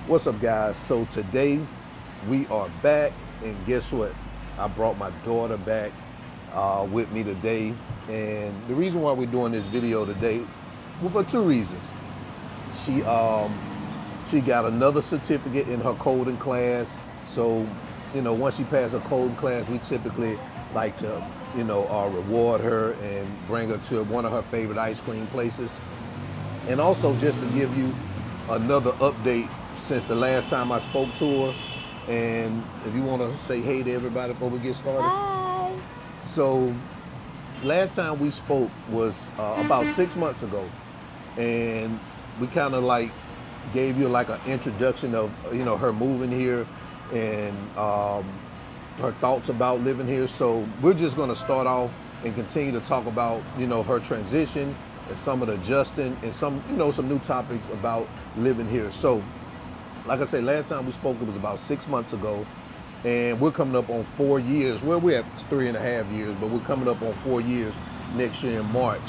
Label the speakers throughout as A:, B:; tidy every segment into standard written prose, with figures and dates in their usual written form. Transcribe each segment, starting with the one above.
A: What's up, guys? So today we are back, and guess what? I brought my daughter back with me today, and the reason why we're doing this video today, well, for two reasons. She got another certificate in her coding class, so once she passed her coding class, we typically like to reward her and bring her to one of her favorite ice cream places, and also just to give you another update since the last time I spoke to her. And if you want to say hey to everybody before we get started.
B: Hi.
A: So last time we spoke was about 6 months ago, and we kind of like gave you like an introduction of her moving here and her thoughts about living here. So we're just going to start off and continue to talk about her transition and some of the adjusting and some some new topics about living here. So like I said, last time we spoke, it was about 6 months ago, and we're coming up on 4 years. Well, we're at 3.5 years, but we're coming up on 4 years next year in March.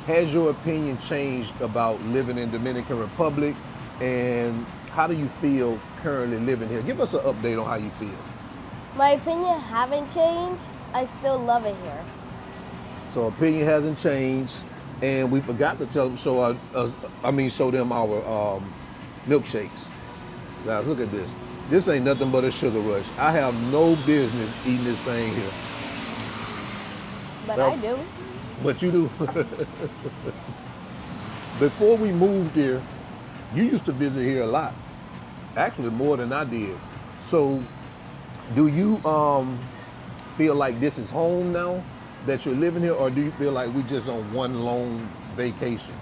A: Has your opinion changed about living in Dominican Republic, and how do you feel currently living here? Give us an update on how you feel.
B: My opinion haven't changed. I still love it here.
A: So opinion hasn't changed, and we forgot to tell them, show them our milkshakes. Guys, look at this. This ain't nothing but a sugar rush. I have no business eating this thing here.
B: But
A: Well,
B: I do.
A: But you do. Before we moved here, you used to visit here a lot. Actually, more than I did. So, do you feel like this is home now that you're living here, or do you feel like we just on one long vacation?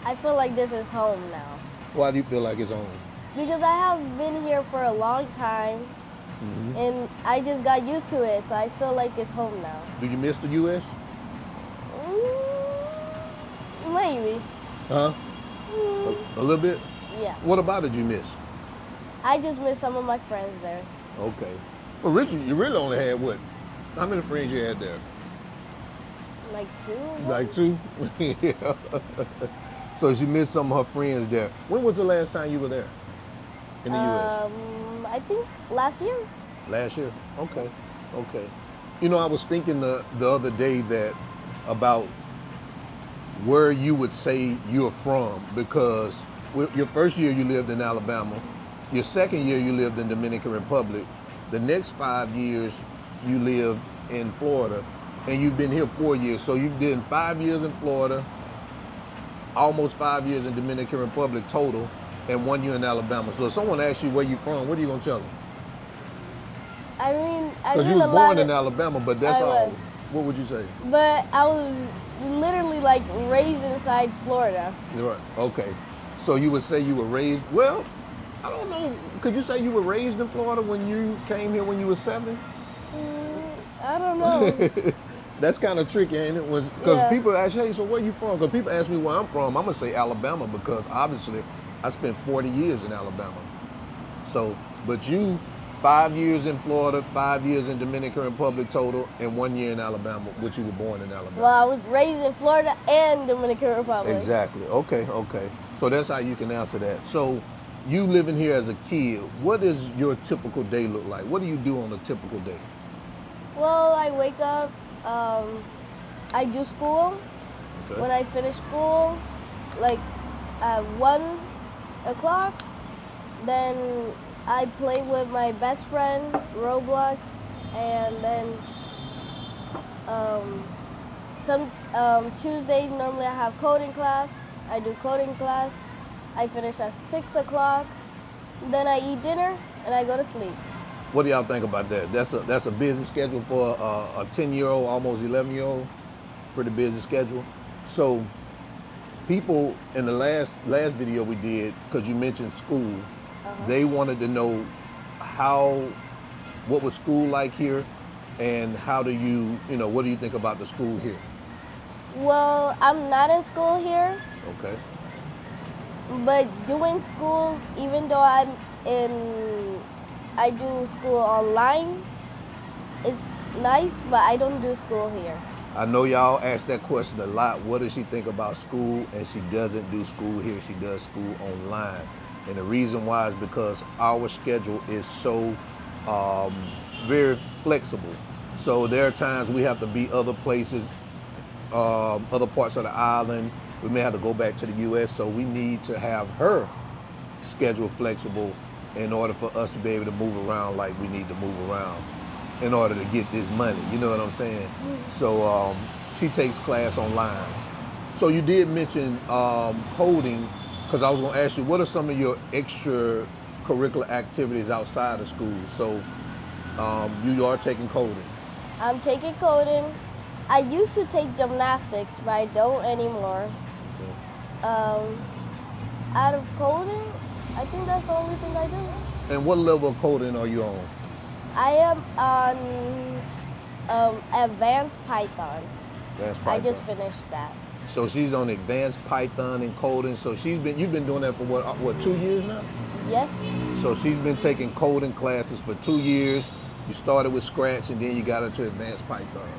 B: I feel like this is home now.
A: Why do you feel like it's home?
B: Because I have been here for a long time, and I just got used to it, so I feel like it's home now.
A: Do you miss the U.S.?
B: Maybe.
A: Huh? A little bit?
B: Yeah.
A: What about it you miss?
B: I just miss some of my friends there.
A: Okay. Well, Richard, you really only had what? How many friends you had there?
B: Like two?
A: Like two? Yeah. So she missed some of her friends there. When was the last time you were there in the U.S.?
B: I think last year.
A: Last year? Okay. Okay. I was thinking the other day that about where you would say you're from, because your first year you lived in Alabama, your second year you lived in Dominican Republic, the next 5 years you lived in Florida, and you've been here 4 years. So you've been 5 years in Florida, almost 5 years in Dominican Republic total, and 1 year in Alabama. So if someone asks you where you're from, what are you gonna tell them?
B: I mean,
A: Because you was born in Alabama, but that's all. What would you say?
B: But I was literally like raised inside Florida.
A: Right. Okay. So you would say you were raised, well, I don't know. Could you say you were raised in Florida when you came here when you were 7?
B: I don't know.
A: That's kind of tricky, ain't it? Because
B: Yeah.
A: people ask, hey, so where you from? Because people ask me where I'm from, I'm going to say Alabama, because obviously I spent 40 years in Alabama. So, but you, 5 years in Florida, 5 years in Dominican Republic total, and 1 year in Alabama, which you were born in Alabama.
B: Well, I was raised in Florida and Dominican Republic.
A: Exactly. Okay, okay. So that's how you can answer that. So you living here as a kid, what does your typical day look like? What do you do on a typical day?
B: Well, I wake up, I do school.
A: Okay.
B: When I finish school, like at 1 o'clock, then I play with my best friend, Roblox, and then some Tuesdays normally I have coding class. I do coding class. I finish at 6 o'clock. Then I eat dinner and I go to sleep.
A: What do y'all think about that? That's a busy schedule for a 10-year-old, almost 11-year-old. Pretty busy schedule. So people in the last video we did, because you mentioned school, they wanted to know what was school like here, and how do you, what do you think about the school here?
B: Well, I'm not in school here,
A: Okay.
B: but doing school, even though I do school online, it's nice, but I don't do school here.
A: I know y'all ask that question a lot. What does she think about school? And she doesn't do school here. She does school online. And the reason why is because our schedule is so very flexible. So there are times we have to be other places, other parts of the island. We may have to go back to the U.S. So we need to have her schedule flexible in order for us to be able to move around like we need to move around in order to get this money. You know what I'm saying? So she takes class online. So you did mention coding, because I was going to ask you, what are some of your extracurricular activities outside of school? So you are taking coding.
B: I'm taking coding. I used to take gymnastics, but I don't anymore. Out of coding, I think that's the only thing I do.
A: And what level of coding are you on?
B: I am on advanced Python.
A: Advanced Python.
B: I just finished that.
A: So she's on advanced Python and coding. So you've been doing that for what 2 years now?
B: Yes.
A: So she's been taking coding classes for 2 years. You started with Scratch and then you got into advanced Python.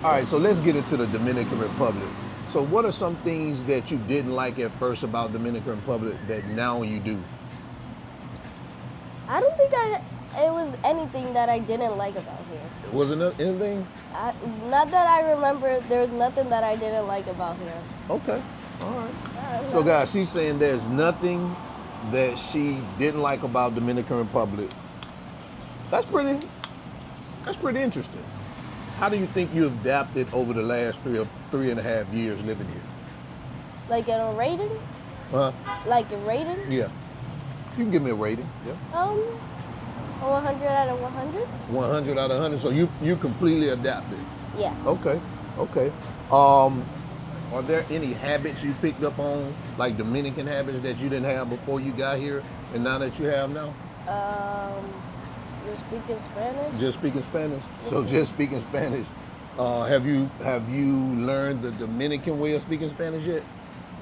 A: All right, so let's get into the Dominican Republic. So what are some things that you didn't like at first about Dominican Republic that now you do?
B: I don't think it was anything that I didn't like about here.
A: Wasn't there anything?
B: Not that I remember, there's nothing that I didn't like about here.
A: Okay, all right. So guys, she's saying there's nothing that she didn't like about Dominican Republic. That's pretty interesting. How do you think you adapted over the last 3.5 years living here?
B: Like in a rating?
A: Huh?
B: Like a rating?
A: Yeah. You can give me a rating. Yeah.
B: 100 out of 100?
A: 100 out of 100. So you completely adapted.
B: Yes.
A: Okay. Okay. Are there any habits you picked up on, like Dominican habits that you didn't have before you got here, and now that you have now?
B: You're speaking Spanish?
A: Just speaking Spanish. So just speaking Spanish. Have you learned the Dominican way of speaking Spanish yet?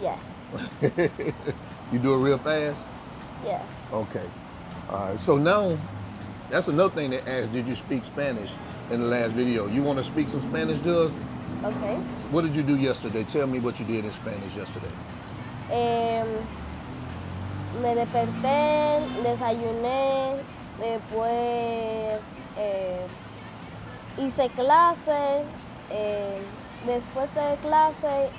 B: Yes.
A: You do it real fast?
B: Yes.
A: Okay. All right. So now, that's another thing they asked, did you speak Spanish in the last video? You want to speak some Spanish to us?
B: Okay.
A: What did you do yesterday? Tell me what you did in Spanish yesterday.
B: Me desperté, desayuné, después hice clase, después de clase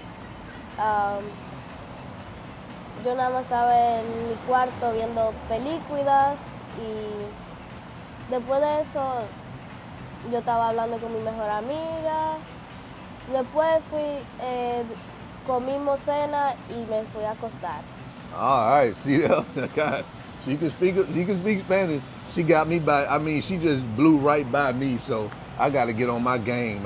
B: yo nada más estaba en mi cuarto viendo películas y después de eso yo estaba hablando con mi mejor amiga. Después comimos cena y me fui a acostar.
A: All right, see that? God, she can speak Spanish. She got me she just blew right by me, so I got to get on my game.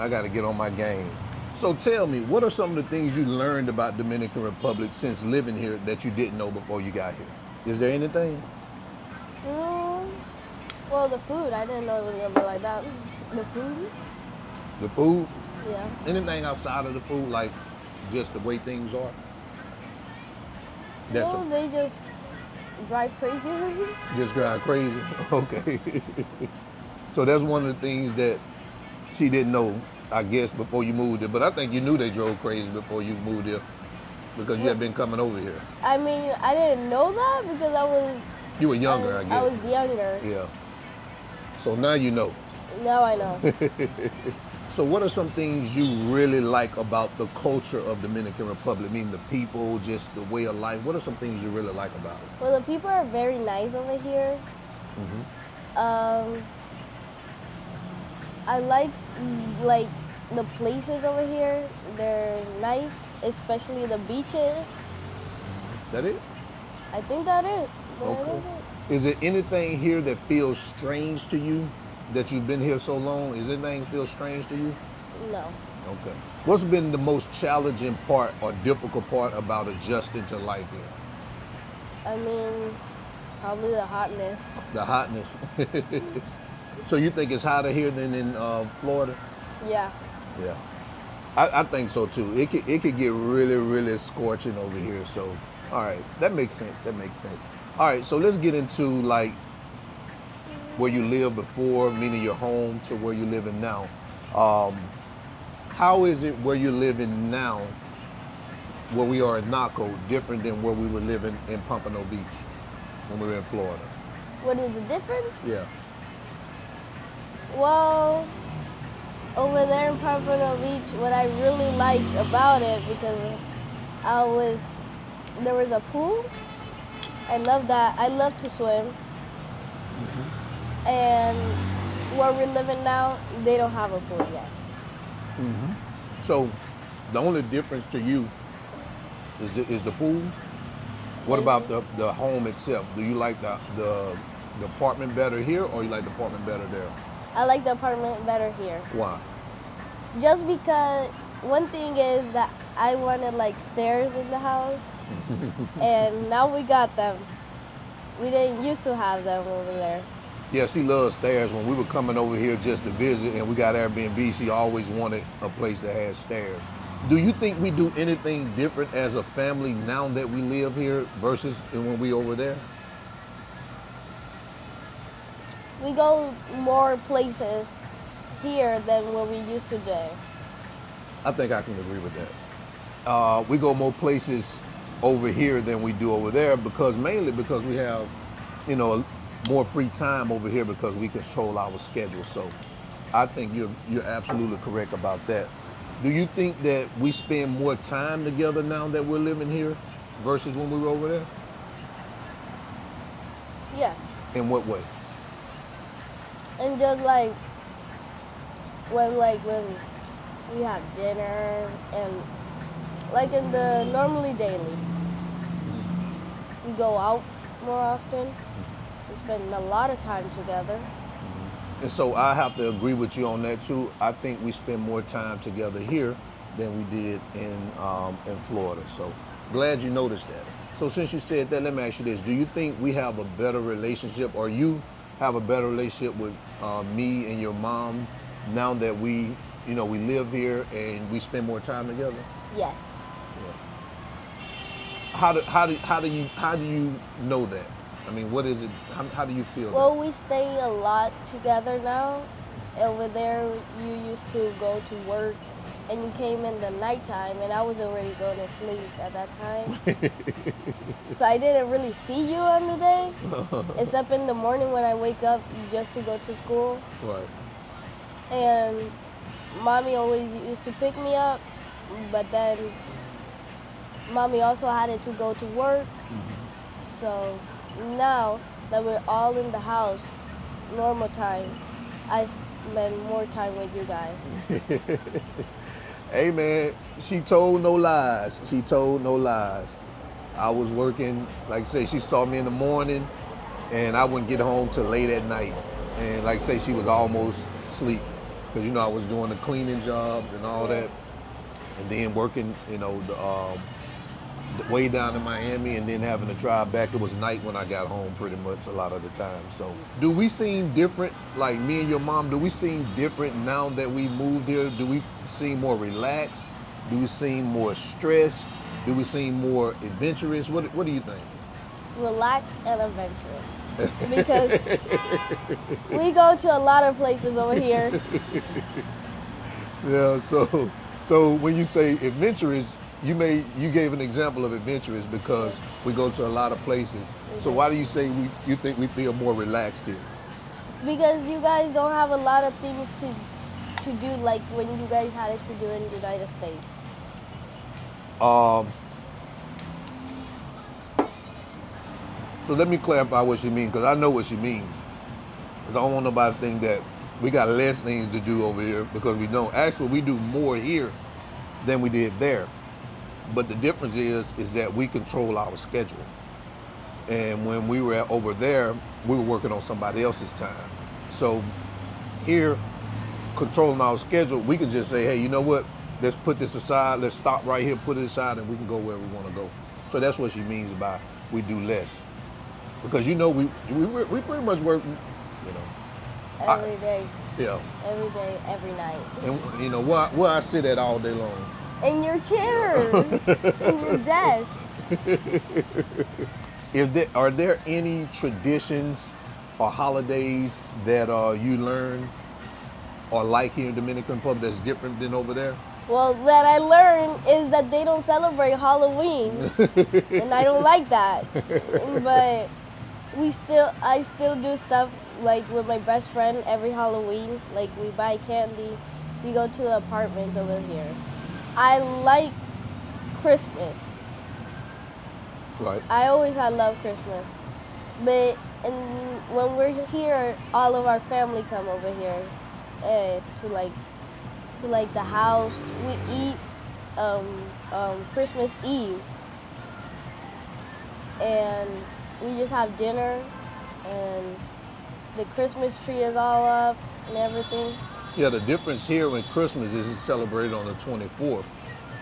A: So tell me, what are some of the things you learned about Dominican Republic since living here that you didn't know before you got here? Is there anything?
B: Well, the food. I didn't know it was going to be like that. The food?
A: The food?
B: Yeah.
A: Anything outside of the food, like just the way things are?
B: They just drive crazy over here.
A: Just drive crazy? Okay. So that's one of the things that she didn't know, I guess, before you moved here. But I think you knew they drove crazy before you moved here because you had been coming over here.
B: I mean, I didn't know that because
A: you were younger, I guess.
B: I was younger.
A: Yeah. So now you know.
B: Now I know.
A: So what are some things you really like about the culture of Dominican Republic? I mean, the people, just the way of life. What are some things you really like about it?
B: Well, the people are very nice over here. I like the places over here. They're nice, especially the beaches.
A: That it?
B: I think that it.
A: Okay. Is there anything here that feels strange to you that you've been here so long? Is anything feel strange to you?
B: No.
A: Okay. What's been the most challenging part or difficult part about adjusting to life here?
B: I mean, probably the hotness.
A: The hotness. So you think it's hotter here than in Florida?
B: Yeah.
A: Yeah. I think so too. It could get really, really scorching over here. So, all right, that makes sense. All right, so let's get into like where you lived before, meaning your home, to where you're living now. How is it where you're living now, where we are in Naco, different than where we were living in Pompano Beach? when we were in Florida?
B: What is the difference?
A: Yeah.
B: Well, over there in Pompano Beach, what I really liked about it, because there was a pool. I love that. I love to swim. And where we're living now, they don't have a pool yet.
A: So the only difference to you is the pool. What about the home itself? Do you like the apartment better here, or you like the apartment better there?
B: I like the apartment better here.
A: Why?
B: Just because one thing is that I wanted like stairs in the house, and now we got them. We didn't used to have them over there.
A: Yeah, she loves stairs. When we were coming over here just to visit and we got Airbnb, she always wanted a place that had stairs. Do you think we do anything different as a family now that we live here versus when we over there?
B: We go more places here than what we used to do.
A: I think I can agree with that. We go more places over here than we do over there mainly because we have, more free time over here because we control our schedule. So I think you're absolutely correct about that. Do you think that we spend more time together now that we're living here versus when we were over there?
B: Yes.
A: In what way?
B: And just like when we have dinner and like in the normally daily, we go out more often. We spend a lot of time together.
A: And so I have to agree with you on that too. I think we spend more time together here than we did in Florida. So glad you noticed that. So since you said that, let me ask you this. Do you think we have a better relationship, or you have a better relationship with me and your mom now that we live here and we spend more time together?
B: Yes.
A: Yeah. How do you know that? I mean, what is it? How do you feel?
B: Well, we stay a lot together now. Over there, you used to go to work, and you came in the nighttime, and I was already going to sleep at that time. So I didn't really see you on the day, except in the morning when I wake up just to go to school.
A: Right.
B: And Mommy always used to pick me up, but then Mommy also had to go to work. So now that we're all in the house, normal time, I spend more time with you guys.
A: Hey man, she told no lies. She told no lies. I was working, like I say, she saw me in the morning and I wouldn't get home till late at night. And like I say, she was almost asleep. Because I was doing the cleaning jobs and all that. And then working, way down in Miami and then having to drive back. It was night when I got home pretty much a lot of the time. So do we seem different, like me and your mom, do we seem different now that we moved here? Do we seem more relaxed? Do we seem more stressed? Do we seem more adventurous? What do you think?
B: Relaxed and adventurous. Because we go to a lot of places over here.
A: Yeah, so when you say adventurous, you gave an example of adventurous because we go to a lot of places. So why do you say you think we feel more relaxed here?
B: Because you guys don't have a lot of things to do like when you guys had it to do in the United States.
A: So let me clarify what she means, because I know what she means. Because I don't want nobody to think that we got less things to do over here, because we don't. Actually, we do more here than we did there. But the difference is that we control our schedule. And when we were over there, we were working on somebody else's time. So here, controlling our schedule, we can just say, hey, you know what? Let's put this aside. Let's stop right here, put it aside, and we can go where we want to go. So that's what she means by we do less. Because we pretty much work,
B: Every day.
A: Yeah.
B: Every day, every night.
A: And where I sit at all day long.
B: In your chair. In your desk.
A: Are there any traditions or holidays that you learn or like here in Dominican Republic that's different than over there?
B: Well, that I learned is that they don't celebrate Halloween. And I don't like that. But I still do stuff like with my best friend every Halloween. Like we buy candy, we go to the apartments over here. I like Christmas.
A: Right.
B: I love Christmas, but when we're here, all of our family come over here to like the house. We eat Christmas Eve, and we just have dinner, and the Christmas tree is all up and everything.
A: Yeah, the difference here with Christmas is it's celebrated on the 24th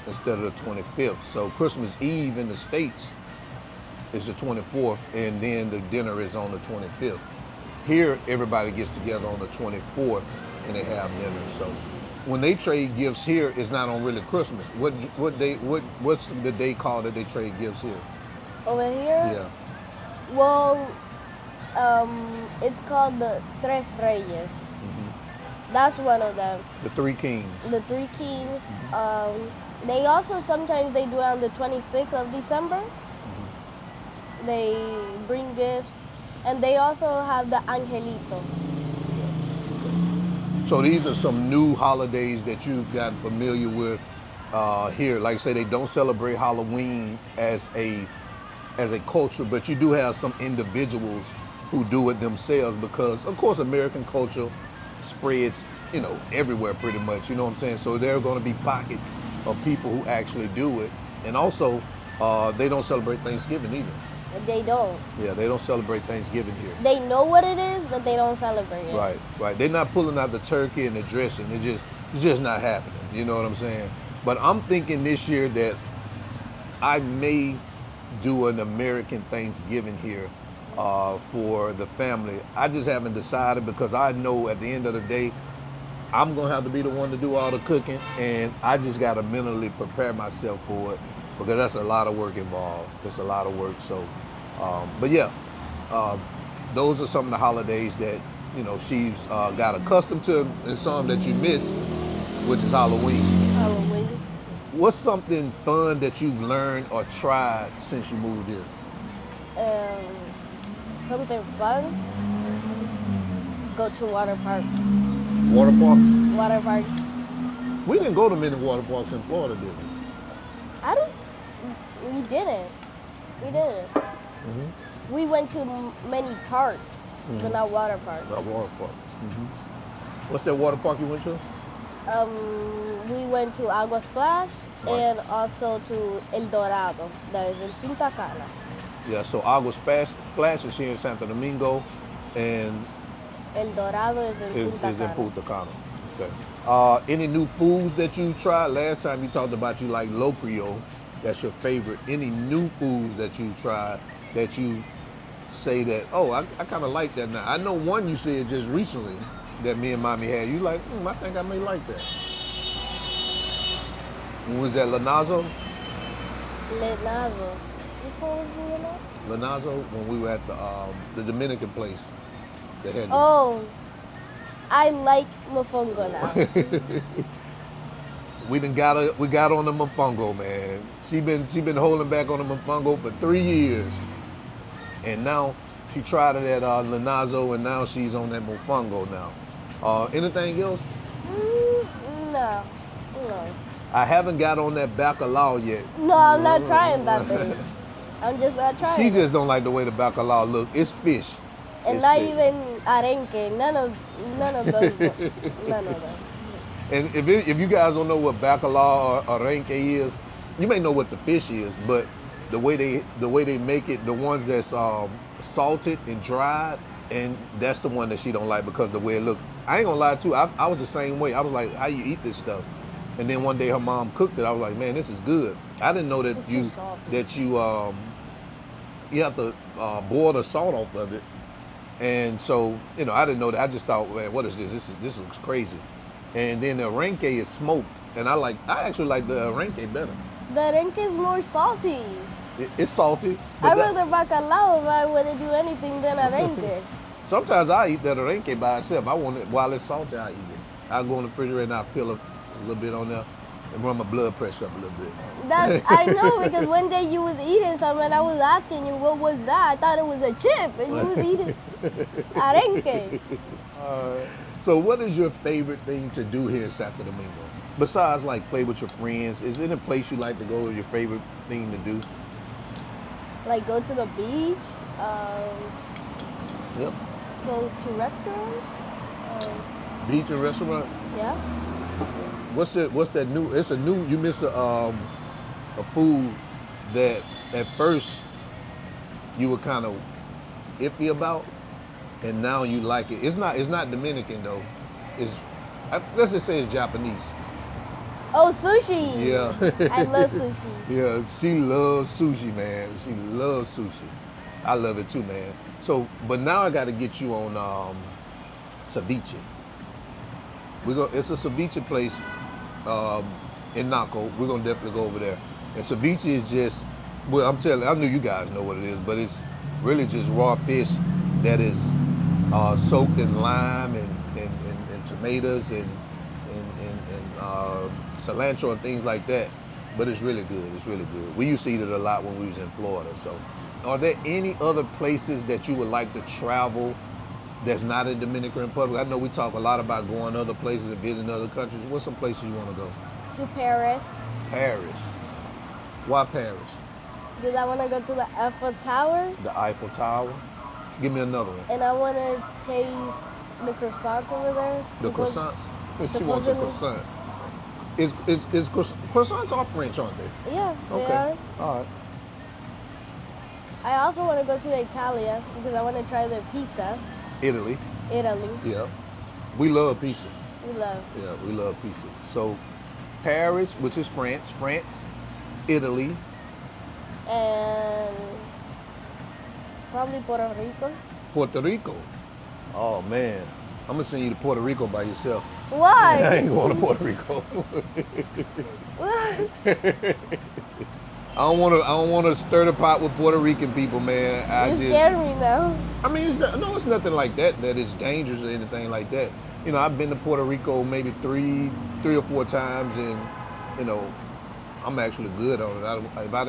A: instead of the 25th. So Christmas Eve in the States is the 24th, and then the dinner is on the 25th. Here, everybody gets together on the 24th, and they have dinner. So when they trade gifts here, it's not on really Christmas. What's the day called that they trade gifts here?
B: Over here?
A: Yeah.
B: Well, it's called the Tres Reyes. That's one of them.
A: The Three Kings.
B: The Three Kings. They also sometimes they do it on the 26th of December. They bring gifts, and they also have the Angelito.
A: So these are some new holidays that you've gotten familiar with here. Like I say, they don't celebrate Halloween as a culture, but you do have some individuals who do it themselves because, of course, American culture spreads, everywhere pretty much. You know what I'm saying? So there are going to be pockets of people who actually do it, and also they don't celebrate Thanksgiving either.
B: They don't.
A: Yeah, they don't celebrate Thanksgiving here.
B: They know what it is, but they don't celebrate it.
A: Right. They're not pulling out the turkey and the dressing. It's just not happening. You know what I'm saying? But I'm thinking this year that I may do an American Thanksgiving here for the family. I just haven't decided because I know at the end of the day, I'm gonna have to be the one to do all the cooking, and I just gotta mentally prepare myself for it because that's a lot of work involved. It's a lot of work. So, but yeah, those are some of the holidays that she's got accustomed to, and some that you miss, which is Halloween.
B: Halloween.
A: What's something fun that you've learned or tried since you moved here?
B: Something fun? Go to water parks.
A: Water parks?
B: Water parks.
A: We didn't go to many water parks in Florida, did we?
B: We didn't. We went to many parks, but not water parks.
A: Not water parks. What's that water park you went to?
B: We went to Agua Splash and also to El Dorado, that is in Punta Cana.
A: Yeah, so Agua Splash is here in Santo Domingo, and
B: El Dorado is in
A: Punta Cana. Okay. Any new foods that you tried? Last time you talked about you like Locrio. That's your favorite. Any new foods that you tried that you say that, I kind of like that now? I know one you said just recently that me and Mommy had. You like, I think I may like that. Was that Lenazo?
B: Lenazo. Which one was the
A: Lenazo, when we were at the Dominican place.
B: I like mofongo now.
A: We got on the mofongo, man. She been holding back on the mofongo for 3 years, and now she tried it at Lenazo, and now she's on that mofongo now. Anything else?
B: No.
A: I haven't got on that bacalao yet.
B: No, I'm not trying that thing. I'm just not trying.
A: She just don't like the way the bacalao look. It's fish.
B: And not even arenque. None of those. None of them.
A: And if you guys don't know what bacalao or arenque is, you may know what the fish is, but the way they make it, the ones that's salted and dried, and that's the one that she don't like because the way it looks. I ain't gonna lie too. I was the same way. I was like, how you eat this stuff? And then one day her mom cooked it. I was like, man, this is good. I didn't know that you have to boil the salt off of it. And so, I didn't know that. I just thought, man, what is this? This looks crazy. And then the arenque is smoked, and I actually like the arenque better.
B: The arenque is more salty.
A: It's salty.
B: I'd rather bacalao if I wouldn't do anything than arenque.
A: Sometimes I eat that arenque by itself. I want it while it's salty. I eat it. I go in the refrigerator and I peel a little bit on there, and run my blood pressure up a little bit.
B: I know, because one day you was eating something and I was asking you what was that. I thought it was a chip and you was eating arenque.
A: So what is your favorite thing to do here in Santo Domingo? Besides like play with your friends, is there a place you like to go, your favorite thing to do?
B: Like go to the beach,
A: Yep.
B: go to restaurants.
A: Beach and restaurant?
B: Yeah.
A: What's that new, it's a new, you miss a food that at first you were kind of iffy about and now you like it. It's not Dominican though. Let's just say it's Japanese.
B: Oh, sushi.
A: Yeah.
B: I love sushi.
A: Yeah, she loves sushi, man. She loves sushi. I love it too, man. So, but now I got to get you on ceviche. It's a ceviche place in Naco. We're gonna definitely go over there. And ceviche is just, well, I'm telling you, I knew you guys know what it is, but it's really just raw fish that is soaked in lime and tomatoes and cilantro and things like that. But it's really good. It's really good. We used to eat it a lot when we was in Florida. So, are there any other places that you would like to travel that's not in Dominican Republic? I know we talk a lot about going other places and visiting other countries. What's some places you want to go?
B: To Paris.
A: Paris. Why Paris?
B: Because I want to go to the Eiffel Tower.
A: The Eiffel Tower. Give me another one.
B: And I want to taste the croissants over there.
A: The croissants? She wants a
B: supposedly-
A: croissant. Is croissants are French, aren't they?
B: Yeah, they
A: Okay.
B: are.
A: All right.
B: I also want to go to Italia because I want to try their pizza.
A: Italy.
B: Italy.
A: Yeah. We love pizza.
B: We love.
A: Yeah, we love pizza. So Paris, which is France, Italy,
B: And probably Puerto Rico.
A: Puerto Rico. Oh man, I'm gonna send you to Puerto Rico by yourself. I
B: Why?
A: ain't going to Puerto Rico. I don't want to stir the pot with Puerto Rican people, man.
B: You scared me now.
A: I mean, it's nothing like that is dangerous or anything like that. You know, I've been to Puerto Rico maybe three or four times, and you know, I'm actually good on it. If I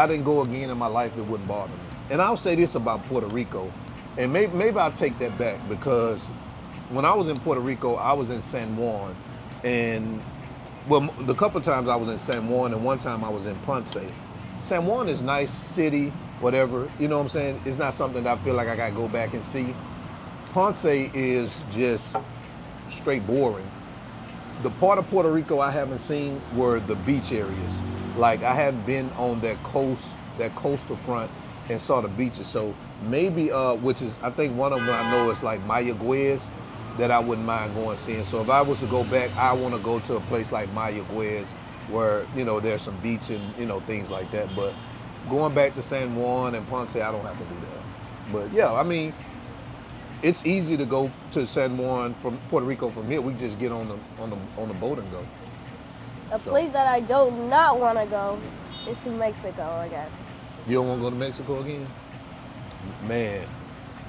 A: didn't go again in my life, it wouldn't bother me. And I'll say this about Puerto Rico, and maybe I'll take that back, because when I was in Puerto Rico, I was in San Juan, and well, the couple of times I was in San Juan, and one time I was in Ponce. San Juan is nice city, whatever, you know what I'm saying? It's not something that I feel like I gotta go back and see. Ponce is just straight boring. The part of Puerto Rico I haven't seen were the beach areas. Like, I hadn't been on that coastal front and saw the beaches. So maybe, which is, I think one of them I know is like Mayagüez, that I wouldn't mind going seeing. So if I was to go back, I want to go to a place like Mayagüez where, you know, there's some beach and, you know, things like that. But going back to San Juan and Ponce, I don't have to do that. But yeah, I mean, it's easy to go to San Juan from Puerto Rico from here. We just get on the boat and go.
B: A place that I do not want to go is to Mexico again.
A: You don't want to go to Mexico again? Man,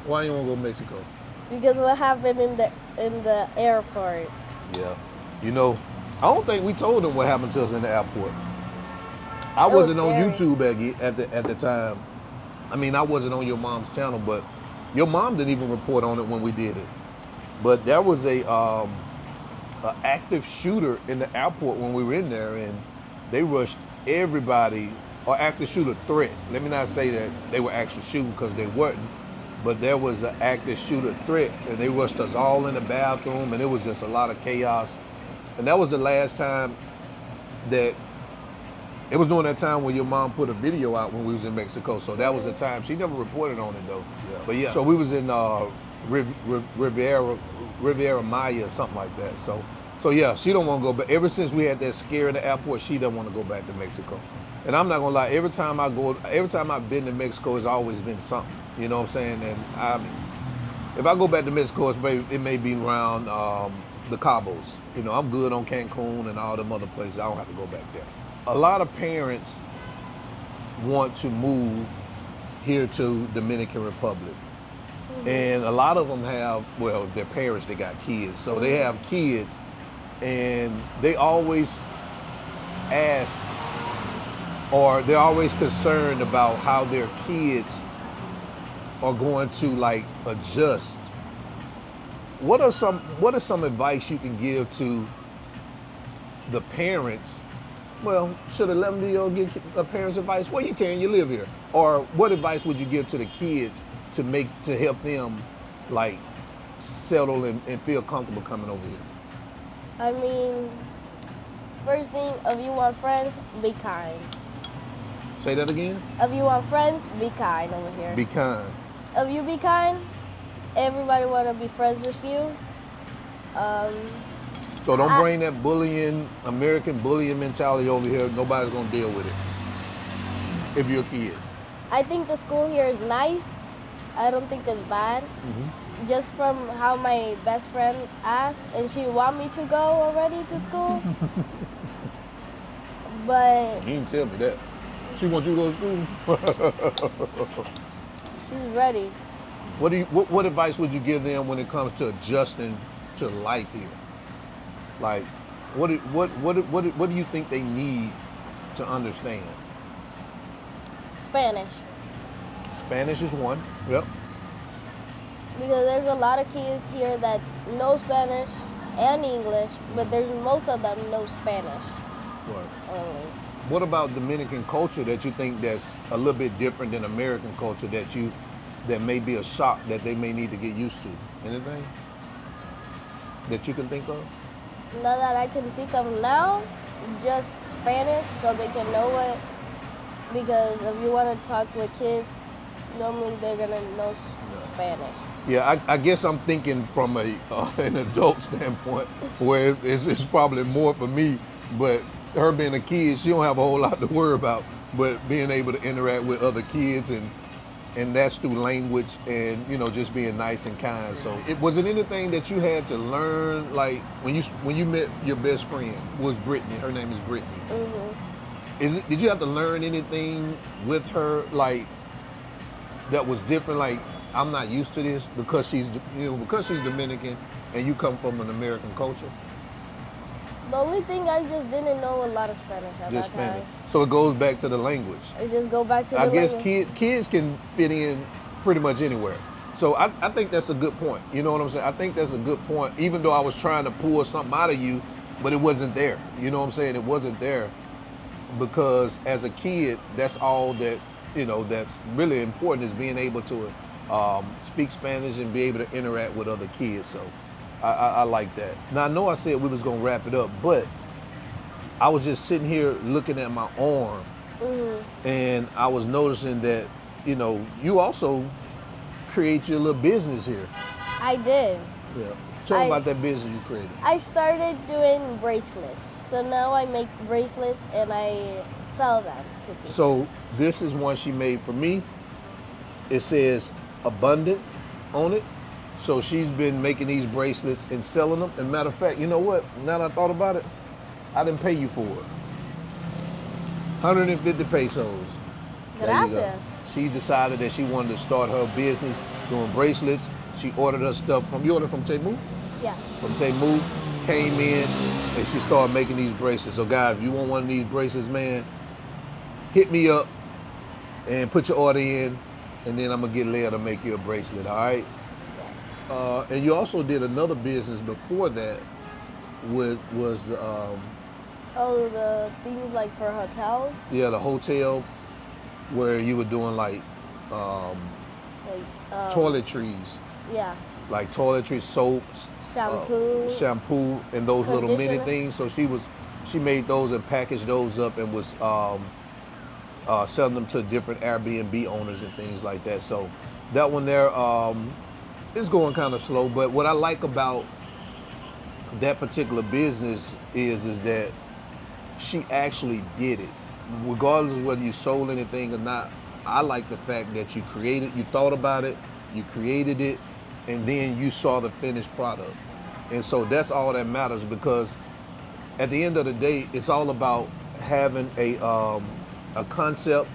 A: why you want to go to Mexico?
B: Because what happened in the airport.
A: Yeah. You know, I don't think we told them what happened to us in the airport. I
B: It was
A: wasn't on
B: scary.
A: YouTube at the time. I mean, I wasn't on your mom's channel, but your mom didn't even report on it when we did it. But there was a active shooter in the airport when we were in there, and they rushed everybody, or active shooter threat. Let me not say that they were actually shooting, because they weren't. But there was an active shooter threat, and they rushed us all in the bathroom, and it was just a lot of chaos. And that was the last time that, it was during that time when your mom put a video out when we was in Mexico. So that was the time. She never reported on it though. Yeah. But yeah, so we was in Riviera Maya or something like that. So yeah, she don't want to go back. Ever since we had that scare in the airport, she doesn't want to go back to Mexico. And I'm not gonna lie, every time I've been to Mexico, it's always been something. You know what I'm saying? And if I go back to Mexico, it may be around the Cabos. You know, I'm good on Cancun and all them other places. I don't have to go back there. A lot of parents want to move here to Dominican Republic. Mm-hmm. And a lot of them have, well, their parents, they got kids. So they have kids, and they always ask, or they're always concerned about how their kids are going to like adjust. What are some advice you can give to the parents? Well, should a 11-year-old get a parent's advice? Well, you can. You live here. Or what advice would you give to the kids to help them like settle and feel comfortable coming over here?
B: I mean, first thing, if you want friends, be kind.
A: Say that again.
B: If you want friends, be kind over here.
A: Be kind.
B: If you be kind, everybody want to be friends with you.
A: So don't bring that American bullying mentality over here. Nobody's gonna deal with it if you're a kid.
B: I think the school here is nice. I don't think it's bad. Just from how my best friend asked, and she want me to go already to school. But
A: You didn't tell me that. She wants you to go to school.
B: she's ready.
A: What advice would you give them when it comes to adjusting to life here? Like, what do you think they need to understand?
B: Spanish.
A: Spanish is one. Yep.
B: Because there's a lot of kids here that know Spanish and English, but there's most of them know Spanish
A: Right.
B: only.
A: What about Dominican culture that you think that's a little bit different than American culture that may be a shock that they may need to get used to? Anything that you can think of?
B: Not that I can think of now, just Spanish so they can know it. Because if you want to talk with kids, normally they're gonna know Spanish.
A: Yeah, I guess I'm thinking from an adult standpoint, where it's probably more for me. But her being a kid, she don't have a whole lot to worry about. But being able to interact with other kids and that's through language and just being nice and kind. So was it anything that you had to learn, like when you met your best friend was Brittany? Her name is Brittany. Did you have to learn anything with her like that was different? Like, I'm not used to this because she's Dominican and you come from an American culture.
B: The only thing I just didn't know a lot of Spanish at
A: Just
B: that time.
A: Spanish. So it goes back to the language.
B: It just go back to the
A: I guess
B: language.
A: kids can fit in pretty much anywhere. So I think that's a good point. You know what I'm saying? I think that's a good point. Even though I was trying to pull something out of you, but it wasn't there. You know what I'm saying? It wasn't there because as a kid, that's all that that's really important is being able to speak Spanish and be able to interact with other kids. So I like that. Now I know I said we was gonna wrap it up, but I was just sitting here looking at my arm, and I was noticing that you also create your little business here.
B: I did.
A: Yeah. Tell me about that business you created.
B: I started doing bracelets. So now I make bracelets and I sell them to people.
A: So this is one she made for me. It says abundance on it. So she's been making these bracelets and selling them. And matter of fact, you know what? Now that I thought about it, I didn't pay you for it. 150 pesos. There you go.
B: Gracias.
A: She decided that she wanted to start her business doing bracelets. She ordered her stuff you ordered from Temu?
B: Yeah.
A: From Temu, came in, and she started making these bracelets. So guys, if you want one of these bracelets, man, hit me up and put your order in, and then I'm gonna get Leah to make you a bracelet, all right?
B: Yes.
A: And you also did another business before that, was
B: The things like for hotels,
A: the hotel where you were doing like
B: like
A: toiletries,
B: yeah,
A: like toiletries, soaps, shampoo, and those little mini
B: conditioner.
A: things. So she made those and packaged those up and was selling them to different Airbnb owners and things like that. So that one there is going kind of slow. But what I like about that particular business is that she actually did it, regardless of whether you sold anything or not. I like the fact that you thought about it, you created it, and then you saw the finished product. And so that's all that matters, because at the end of the day, it's all about having a concept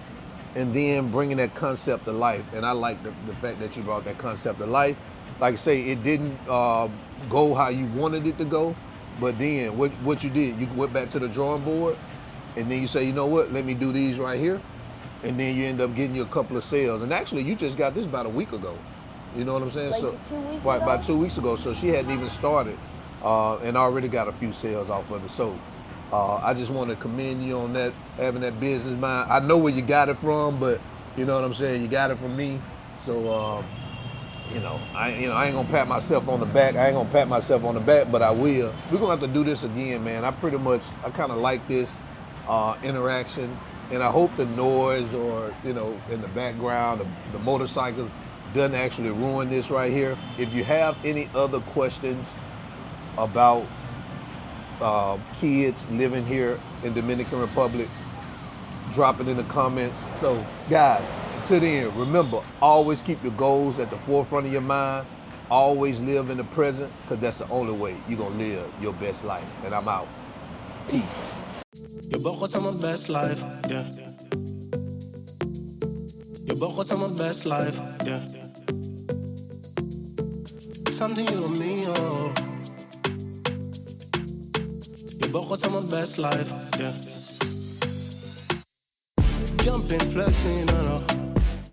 A: and then bringing that concept to life. And I like the fact that you brought that concept to life. Like I say, it didn't go how you wanted it to go, but then what you did, you went back to the drawing board and then you say, you know what, let me do these right here, and then you end up getting you a couple of sales. And actually, you just got this about a week ago. You know what I'm saying?
B: Like
A: so
B: 2 weeks
A: right,
B: ago?
A: about 2 weeks ago. So she hadn't even started, and already got a few sales off of it. So I just want to commend you on that, having that business mind. I know where you got it from, but you know what I'm saying. You got it from me. So I ain't gonna pat myself on the back. But I will. We're gonna have to do this again, man. I kind of like this interaction, and I hope the noise or in the background, the motorcycles doesn't actually ruin this right here. If you have any other questions about kids living here in Dominican Republic, drop it in the comments. So guys, to the end, remember, always keep your goals at the forefront of your mind. Always live in the present, because that's the only way you're going to live your best life. And I'm out. Peace.
C: Je bent God aan mijn best life, yeah. Je bent God aan mijn best life, yeah. Something you and me, oh. Je bent God aan mijn best life, yeah. Jumping, flexing, no.